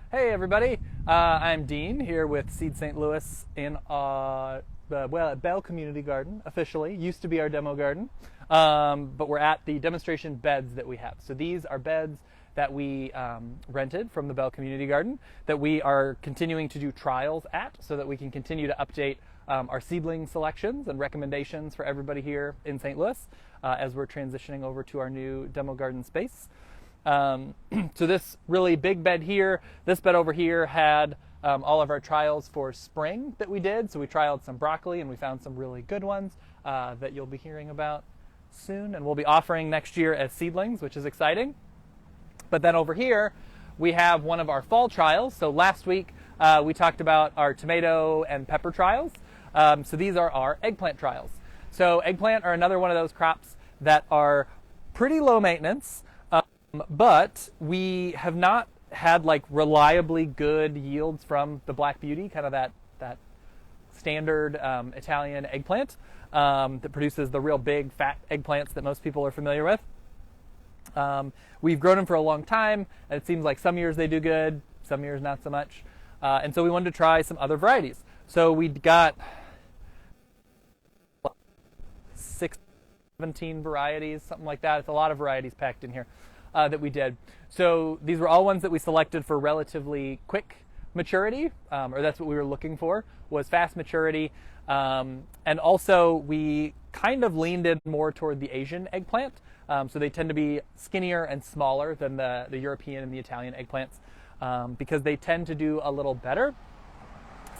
Hey everybody, I'm Dean here with Seed St. Louis in at Bell Community Garden, officially. Used to be our demo garden, but we're at the demonstration beds that we have. So these are beds that we rented from the Bell Community Garden that we are continuing to do trials at so that we can continue to update our seedling selections and recommendations for everybody here in St. Louis as we're transitioning over to our new demo garden space. So this really big bed here, this bed over here had all of our trials for spring that we did. So we trialed some broccoli and we found some really good ones that you'll be hearing about soon and we'll be offering next year as seedlings, which is exciting. But then over here we have one of our fall trials. So last week we talked about our tomato and pepper trials. So these are our eggplant trials. So eggplant are another one of those crops that are pretty low maintenance. But we have not had like reliably good yields from the Black Beauty, kind of that standard Italian eggplant that produces the real big fat eggplants that most people are familiar with. We've grown them for a long time, and it seems like some years they do good, some years not so much. And so we wanted to try some other varieties. So we got 17 varieties, something like that. It's a lot of varieties packed in here. That we did. So these were all ones that we selected for relatively quick maturity, or that's what we were looking for, was fast maturity. And also we kind of leaned in more toward the Asian eggplant. So they tend to be skinnier and smaller than the European and the Italian eggplants because they tend to do a little better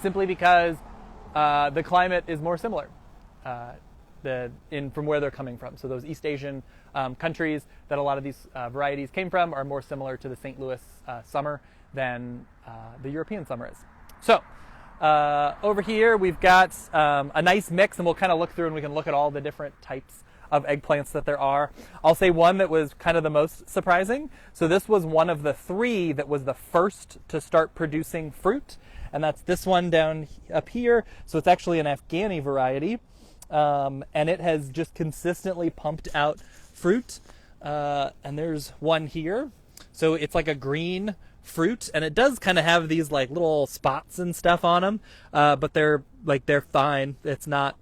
simply because the climate is more similar. From where they're coming from. So those East Asian countries that a lot of these varieties came from are more similar to the St. Louis summer than the European summer is. So over here we've got a nice mix, and we'll kind of look through and we can look at all the different types of eggplants that there are. I'll say one that was kind of the most surprising. So this was one of the three that was the first to start producing fruit, and that's this one down up here. So it's actually an Afghani variety. And it has just consistently pumped out fruit. And there's one here. So it's like a green fruit, and it does kind of have these like little spots and stuff on them. But they're fine. It's not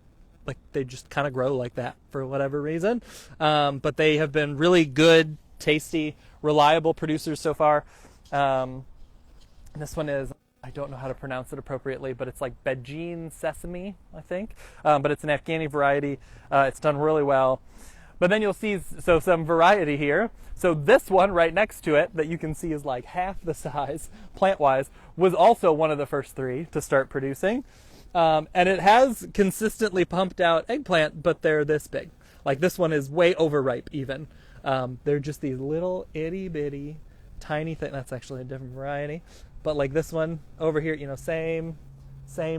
like they just kind of grow like that for whatever reason. But they have been really good, tasty, reliable producers so far. This one is, I don't know how to pronounce it appropriately, but it's like Beijing sesame, I think. But it's an Afghani variety. It's done really well. But then you'll see some variety here. So this one right next to it that you can see is like half the size, plant-wise, was also one of the first three to start producing. And it has consistently pumped out eggplant, but they're this big. Like this one is way overripe even. They're just these little itty-bitty tiny things. That's actually a different variety. But like this one over here, same,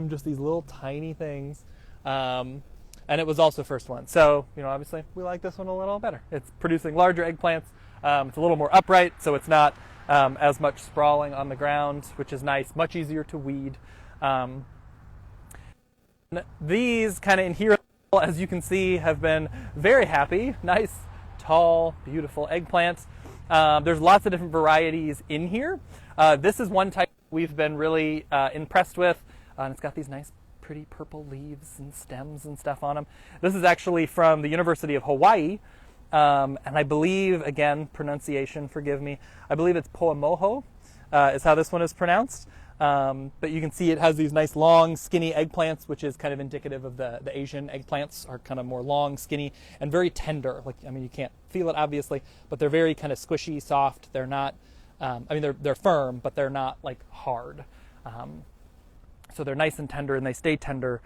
just these little tiny things. And it was also first one. So, obviously we like this one a little better. It's producing larger eggplants. It's a little more upright, so it's not as much sprawling on the ground, which is nice, much easier to weed. These kind of in here, as you can see, have been very happy. Nice, tall, beautiful eggplants. There's lots of different varieties in here. This is one type we've been really impressed with, and it's got these nice pretty purple leaves and stems and stuff on them. This is actually from the University of Hawaii, and I believe, again, pronunciation, forgive me, I believe it's Poamoho is how this one is pronounced. But you can see it has these nice long skinny eggplants, which is kind of indicative of the Asian eggplants are kind of more long, skinny, and very tender. You can't feel it obviously, but they're very kind of squishy, soft. They're not, they're firm, but they're not like hard. So they're nice and tender, and they stay tender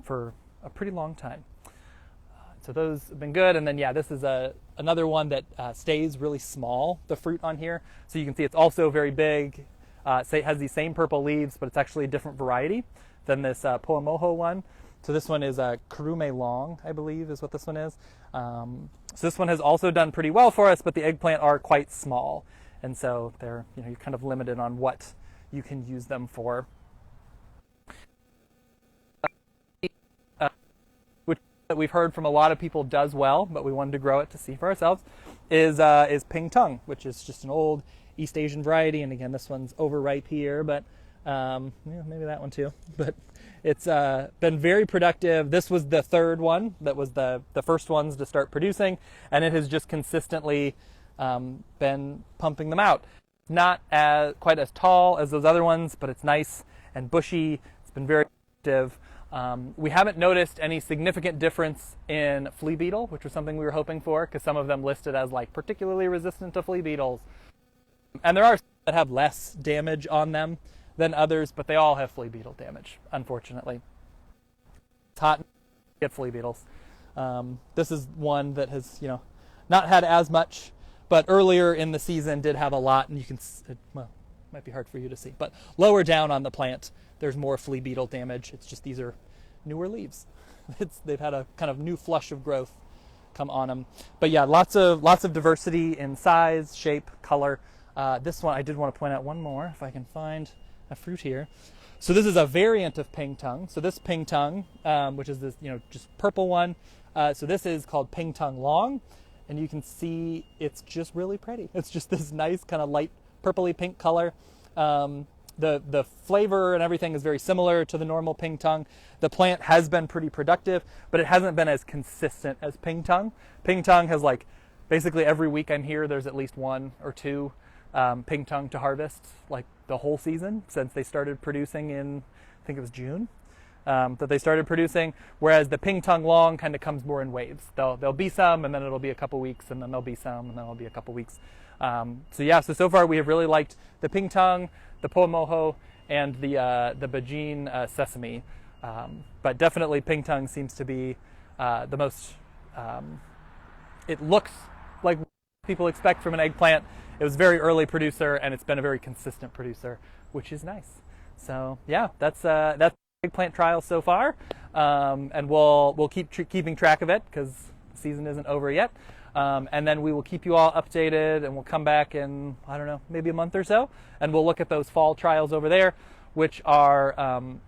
for a pretty long time. So those have been good. And then, this is another one that stays really small, the fruit on here. So you can see it's also very big. It has these same purple leaves, but it's actually a different variety than this Poamoho one. So this one is a Kurume Long, I believe, is what this one is. So this one has also done pretty well for us, but the eggplant are quite small. And so they're, you're kind of limited on what you can use them for. Which that we've heard from a lot of people does well, but we wanted to grow it to see for ourselves, is Ping Tung, which is just an old East Asian variety, and again, this one's overripe here, but maybe that one too. But it's been very productive. This was the third one that was the first ones to start producing, and it has just consistently been pumping them out. Not quite as tall as those other ones, but it's nice and bushy. It's been very active. We haven't noticed any significant difference in flea beetle, which was something we were hoping for, because some of them listed as like particularly resistant to flea beetles. And there are some that have less damage on them than others, but they all have flea beetle damage, unfortunately. It's hot, get flea beetles. This is one that has, not had as much, but earlier in the season did have a lot, and you can, well, it might be hard for you to see, but lower down on the plant, there's more flea beetle damage. It's just these are newer leaves. They've had a kind of new flush of growth come on them. But yeah, lots of diversity in size, shape, color. This one, I did want to point out one more, if I can find a fruit here. So this is a variant of ping tongue. So this ping tongue, which is this, just purple one. So this is called ping tongue long, and you can see it's just really pretty. It's just this nice kind of light purpley pink color. The flavor and everything is very similar to the normal ping tongue. The plant has been pretty productive, but it hasn't been as consistent as ping tongue. Ping tongue has basically every week I'm here, there's at least one or two ping tongue to harvest, the whole season since they started producing in, I think it was June, that they started producing. Whereas the ping tongue long kind of comes more in waves. There'll be some, and then it'll be a couple weeks, and then there'll be some, and then it'll be a couple weeks. So far we have really liked the ping tongue, the pomoho, and the Bajin sesame. But definitely ping tongue seems to be the most, it looks like people expect from an eggplant. It was a very early producer, and it's been a very consistent producer, which is nice. So yeah, that's eggplant trial so far, and we'll keep keeping track of it because the season isn't over yet. And then we will keep you all updated, and we'll come back in, I don't know, maybe a month or so, and we'll look at those fall trials over there, which are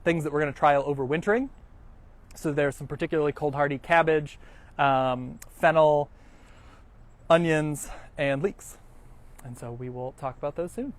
things that we're going to trial overwintering. So there's some particularly cold hardy cabbage, fennel, onions, and leeks. And so we will talk about those soon.